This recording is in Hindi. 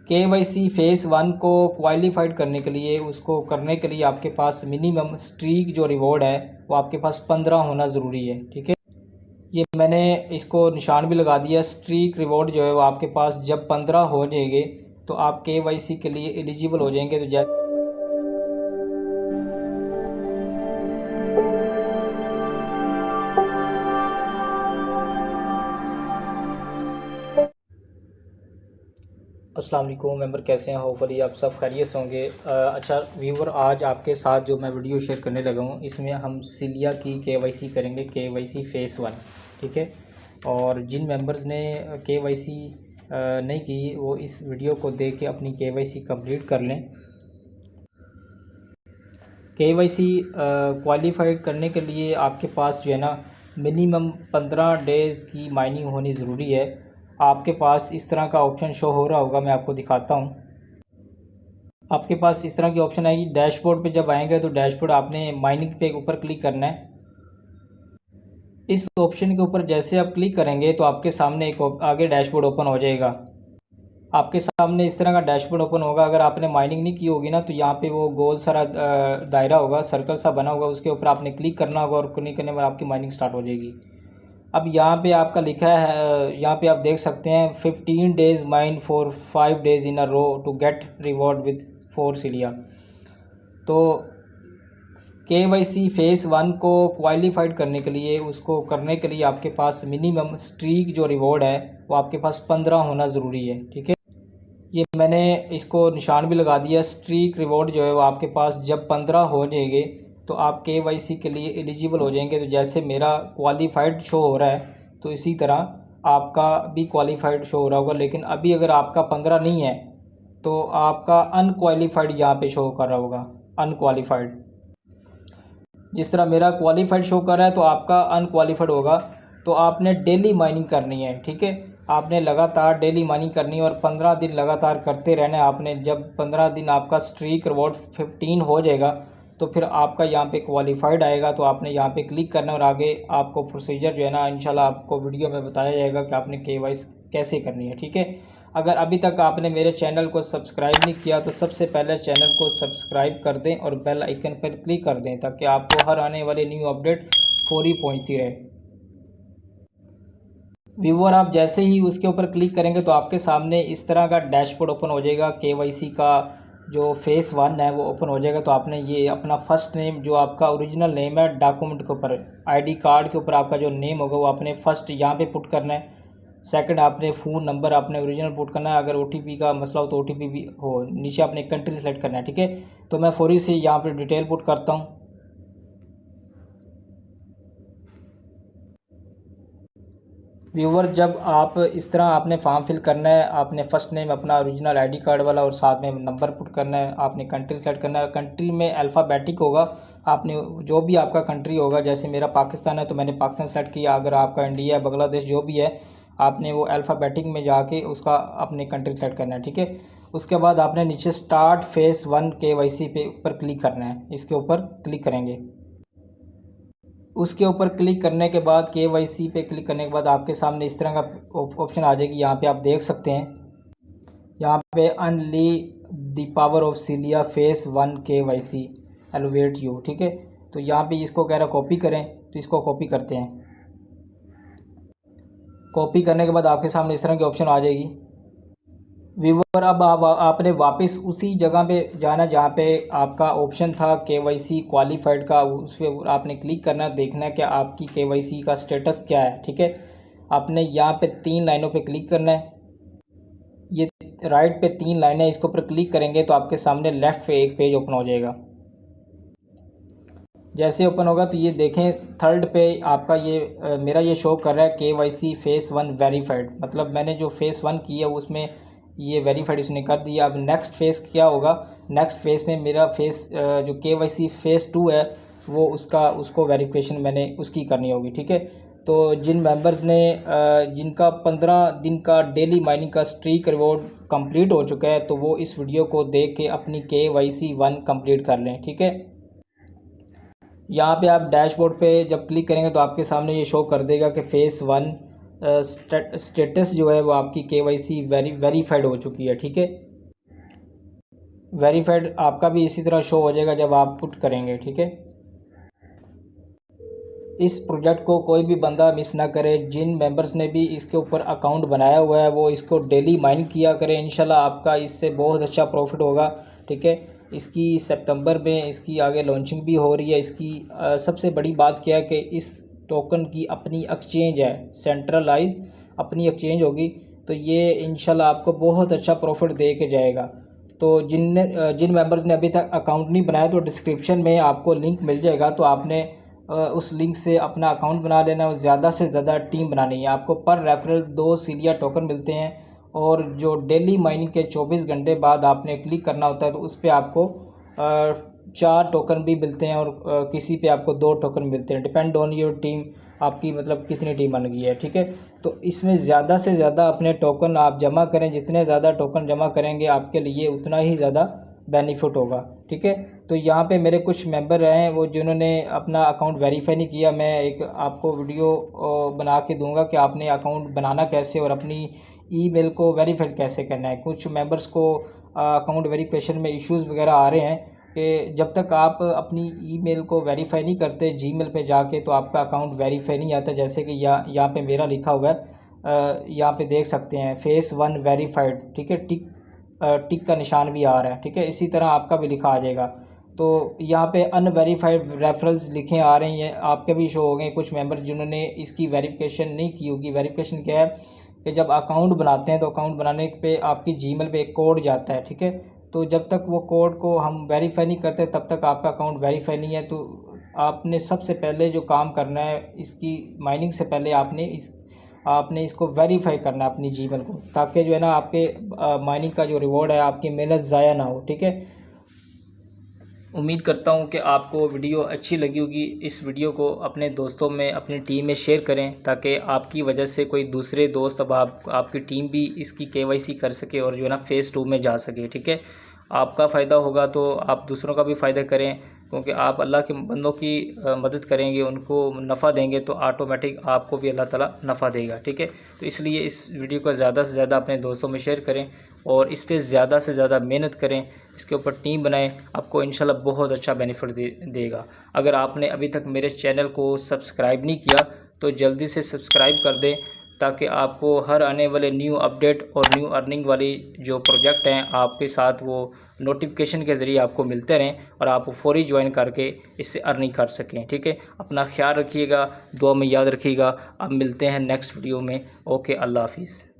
केवाईसी फेज़ 1 को क्वालिफाइड करने के लिए, उसको करने के लिए आपके पास मिनिमम स्ट्रीक जो रिवॉर्ड है वो आपके पास 15 होना ज़रूरी है। ठीक है, ये मैंने इसको निशान भी लगा दिया। स्ट्रीक रिवॉर्ड जो है वो आपके पास जब 15 हो जाएंगे तो आप केवाईसी के लिए एलिजिबल हो जाएंगे। तो जैसे अस्सलाम वालेकुम मेंबर, कैसे हैं? होपफुली आप सब खैरियत से होंगे। अच्छा व्यूवर, आज आपके साथ जो मैं वीडियो शेयर करने लगा हूँ इसमें हम सिलिया की केवाईसी करेंगे, केवाईसी फेज़ 1। ठीक है, और जिन मेंबर्स ने केवाईसी नहीं की वो इस वीडियो को देख के अपनी केवाईसी कंप्लीट कर लें। केवाईसी क्वालिफाइड करने के लिए आपके पास जो है ना मिनिमम 15 डेज़ की माइनिंग होनी ज़रूरी है। आपके पास इस तरह का ऑप्शन शो हो रहा होगा, मैं आपको दिखाता हूँ। आपके पास इस तरह की ऑप्शन आएगी। डैशबोर्ड पे जब आएंगे तो डैशबोर्ड आपने माइनिंग पे ऊपर क्लिक करना है। इस ऑप्शन के ऊपर जैसे आप क्लिक करेंगे तो आपके सामने एक आगे डैशबोर्ड ओपन हो जाएगा। आपके सामने इस तरह का डैशबोर्ड ओपन होगा। अगर आपने माइनिंग नहीं की होगी ना तो यहाँ पे वो गोल सारा दायरा होगा, सर्कल सा बना होगा, उसके ऊपर आपने क्लिक करना होगा और क्लिक करने के बाद आपकी माइनिंग स्टार्ट हो जाएगी। अब यहाँ पे आपका लिखा है, यहाँ पे आप देख सकते हैं 15 days mine for 5 days in a row to get reward with 4 सिलिया। तो केवाईसी फेज़ 1 को क्वालिफाइड करने के लिए, उसको करने के लिए आपके पास मिनिमम स्ट्रीक जो रिवॉर्ड है वो आपके पास 15 होना ज़रूरी है। ठीक है, ये मैंने इसको निशान भी लगा दिया। स्ट्रीक रिवॉर्ड जो है वो आपके पास जब 15 हो जाएंगे तो आप केवाईसी के लिए एलिजिबल हो जाएंगे। तो जैसे मेरा क्वालिफाइड शो हो रहा है तो इसी तरह आपका भी क्वालिफाइड शो हो रहा होगा। लेकिन अभी अगर आपका 15 नहीं है तो आपका अनक्वालिफाइड यहाँ पे शो कर रहा होगा, अनक्वालिफाइड। जिस तरह मेरा क्वालिफाइड शो कर रहा है तो आपका अनक्वालिफाइड होगा। तो आपने डेली माइनिंग करनी है। ठीक है, आपने लगातार डेली माइनिंग करनी है और 15 दिन लगातार करते रहना है आपने। जब 15 दिन आपका स्ट्रीक रिवॉर्ड 15 हो जाएगा तो फिर आपका यहाँ पे क्वालिफाइड आएगा। तो आपने यहाँ पे क्लिक करना है और आगे आपको प्रोसीजर जो है ना इंशाल्लाह आपको वीडियो में बताया जाएगा कि आपने केवाईसी कैसे करनी है। ठीक है, अगर अभी तक आपने मेरे चैनल को सब्सक्राइब नहीं किया तो सबसे पहले चैनल को सब्सक्राइब कर दें और बेल आइकन पर क्लिक कर दें ताकि आपको हर आने वाली न्यू अपडेट फौरी पहुंचती रहे। व्यूअर, आप जैसे ही उसके ऊपर क्लिक करेंगे तो आपके सामने इस तरह का डैशबोर्ड ओपन हो जाएगा। केवाईसी का जो फेज़ 1 है वो ओपन हो जाएगा। तो आपने ये अपना फर्स्ट नेम, जो आपका ओरिजिनल नेम है, डॉक्यूमेंट के ऊपर आईडी कार्ड के ऊपर आपका जो नेम होगा वो आपने फर्स्ट यहाँ पे पुट करना है। सेकंड, आपने फ़ोन नंबर आपने ओरिजिनल पुट करना है। अगर ओटीपी का मसला हो तो ओटीपी भी हो। नीचे आपने कंट्री सेलेक्ट करना है। ठीक है, तो मैं फौरी से यहाँ पे डिटेल पुट करता हूँ। व्यूवर, जब आप इस तरह आपने फॉर्म फिल करना है, आपने फ़र्स्ट नेम अपना ओरिजिनल आईडी कार्ड वाला और साथ में नंबर पुट करना है। आपने कंट्री सेलेक्ट करना है। कंट्री में अल्फ़ाबेटिक होगा। आपने जो भी आपका कंट्री होगा, जैसे मेरा पाकिस्तान है तो मैंने पाकिस्तान सेलेक्ट किया। अगर आपका इंडिया, बांग्लादेश जो भी है, आपने वो अल्फ़ाबेटिक में जाके उसका अपने कंट्री सेलेक्ट करना है। ठीक है, उसके बाद आपने नीचे स्टार्ट फेज़ 1 केवाईसी पे ऊपर क्लिक करना है। इसके ऊपर क्लिक करेंगे। उसके ऊपर क्लिक करने के बाद, केवाईसी पे क्लिक करने के बाद आपके सामने इस तरह का ऑप्शन आ जाएगी। यहाँ पे आप देख सकते हैं, यहाँ पे अनली द पावर ऑफ सिलिया फेज़ 1 केवाईसी एलोवेट यू। ठीक है, तो यहाँ पे इसको कह रहा कॉपी करें, तो इसको कॉपी करते हैं। कॉपी करने के बाद आपके सामने इस तरह की ऑप्शन आ जाएगी। व्यूवर, अब आपने वापस उसी जगह पे जाना जहाँ पे आपका ऑप्शन था केवाईसी क्वालिफाइड का। उस पर आपने क्लिक करना, देखना है कि आपकी केवाईसी का स्टेटस क्या है। ठीक है, आपने यहाँ पे 3 लाइनों पे क्लिक करना है। ये राइट पे 3 लाइनें, इसके ऊपर क्लिक करेंगे तो आपके सामने लेफ़्ट पे एक पेज ओपन हो जाएगा। जैसे ओपन होगा तो ये देखें, थर्ड पे आपका ये मेरा ये शो कर रहा है केवाईसी फेज़ 1 वेरीफाइड। मतलब मैंने जो फेज़ 1 की है उसमें ये वेरीफाइड उसने कर दिया। अब नेक्स्ट फेज़ क्या होगा, नेक्स्ट फेज़ में मेरा फेज़ जो केवाईसी फेज़ 2 है वो उसको वेरिफिकेशन मैंने उसकी करनी होगी। ठीक है, तो जिन मेंबर्स ने जिनका 15 दिन का डेली माइनिंग का स्ट्रीक रिवॉर्ड कंप्लीट हो चुका है तो वो इस वीडियो को देख के अपनी केवाईसी 1 कंप्लीट कर लें। ठीक है, यहाँ पे आप डैशबोर्ड पे जब क्लिक करेंगे तो आपके सामने ये शो कर देगा कि फेज़ 1 स्टेटस जो है वो आपकी केवाईसी वेरीफाइड हो चुकी है। ठीक है, वेरीफाइड आपका भी इसी तरह शो हो जाएगा जब आप पुट करेंगे। ठीक है, इस प्रोजेक्ट को कोई भी बंदा मिस ना करे। जिन मेंबर्स ने भी इसके ऊपर अकाउंट बनाया हुआ है वो इसको डेली माइन किया करें, इंशाल्लाह आपका इससे बहुत अच्छा प्रॉफिट होगा। ठीक है, इसकी सितंबर में इसकी आगे लॉन्चिंग भी हो रही है। इसकी सबसे बड़ी बात क्या है कि इस टोकन की अपनी एक्सचेंज है, सेंट्रलाइज अपनी एक्सचेंज होगी, तो ये इंशाल्लाह आपको बहुत अच्छा प्रॉफिट दे के जाएगा। तो जिन मेंबर्स ने अभी तक अकाउंट नहीं बनाया तो डिस्क्रिप्शन में आपको लिंक मिल जाएगा, तो आपने उस लिंक से अपना अकाउंट बना लेना और ज़्यादा से ज़्यादा टीम बनानी है। आपको पर रेफरल 2 सीलिया टोकन मिलते हैं और जो डेली माइनिंग के 24 घंटे बाद आपने क्लिक करना होता है तो उस पर आपको 4 टोकन भी मिलते हैं और किसी पे आपको 2 टोकन मिलते हैं, डिपेंड ऑन योर टीम, आपकी मतलब कितनी टीम बन गई है। ठीक है, तो इसमें ज़्यादा से ज़्यादा अपने टोकन आप जमा करें, जितने ज़्यादा टोकन जमा करेंगे आपके लिए उतना ही ज़्यादा बेनिफिट होगा। ठीक है, तो यहाँ पे मेरे कुछ मेंबर हैं वो जिन्होंने अपना अकाउंट वेरीफाई नहीं किया, मैं एक आपको वीडियो बना के दूंगा कि आपने अकाउंट बनाना कैसे और अपनी ईमेल को वेरीफाइड कैसे करना है। कुछ मेंबर्स को अकाउंट वेरिफिकेशन में इश्यूज़ वगैरह आ रहे हैं कि जब तक आप अपनी ईमेल को वेरीफाई नहीं करते जीमेल पे जाके तो आपका अकाउंट वेरीफाई नहीं आता। जैसे कि यहाँ पे मेरा लिखा हुआ है, यहाँ पे देख सकते हैं फेस 1 वेरीफाइड। ठीक है, टिक का निशान भी आ रहा है। ठीक है, इसी तरह आपका भी लिखा आ जाएगा। तो यहाँ पे अनवेरीफाइड रेफरल्स लिखे आ रहे हैं, आपके भी शो हो गए। कुछ मेंबर जिन्होंने इसकी वेरिफिकेशन नहीं की होगी। वेरिफिकेशन क्या है कि जब अकाउंट बनाते हैं तो अकाउंट बनाने पे आपकी जीमेल पे एक कोड जाता है। ठीक है, तो जब तक वो कोड को हम वेरीफाई नहीं करते तब तक आपका अकाउंट वेरीफाई नहीं है। तो आपने सबसे पहले जो काम करना है, इसकी माइनिंग से पहले आपने इसको वेरीफाई करना है अपनी जीमेल को, ताकि जो है ना आपके माइनिंग का जो रिवॉर्ड है आपकी मेहनत ज़ाया ना हो। ठीक है, उम्मीद करता हूँ कि आपको वीडियो अच्छी लगी होगी। इस वीडियो को अपने दोस्तों में, अपनी टीम में शेयर करें ताकि आपकी वजह से कोई दूसरे दोस्त अब आपकी टीम भी इसकी KYC कर सके और जो है ना फेज़ 2 में जा सके। ठीक है, आपका फ़ायदा होगा तो आप दूसरों का भी फ़ायदा करें, क्योंकि आप अल्लाह के बंदों की मदद करेंगे, उनको नफ़ा देंगे तो ऑटोमेटिक आपको भी अल्लाह ताला नफ़ा देगा। ठीक है, तो इसलिए इस वीडियो को ज़्यादा से ज़्यादा अपने दोस्तों में शेयर करें और इस पर ज़्यादा से ज़्यादा मेहनत करें, इसके ऊपर टीम बनाएं, आपको इंशाल्लाह बहुत अच्छा बेनिफिट देगा। अगर आपने अभी तक मेरे चैनल को सब्सक्राइब नहीं किया तो जल्दी से सब्सक्राइब कर दें, ताकि आपको हर आने वाले न्यू अपडेट और न्यू अर्निंग वाली जो प्रोजेक्ट हैं आपके साथ वो नोटिफिकेशन के ज़रिए आपको मिलते रहें और आप फौरी ज्वाइन करके इससे अर्निंग कर सकें। ठीक है, अपना ख्याल रखिएगा, दुआ में याद रखिएगा। अब मिलते हैं नेक्स्ट वीडियो में। ओके, अल्लाह हाफिज़।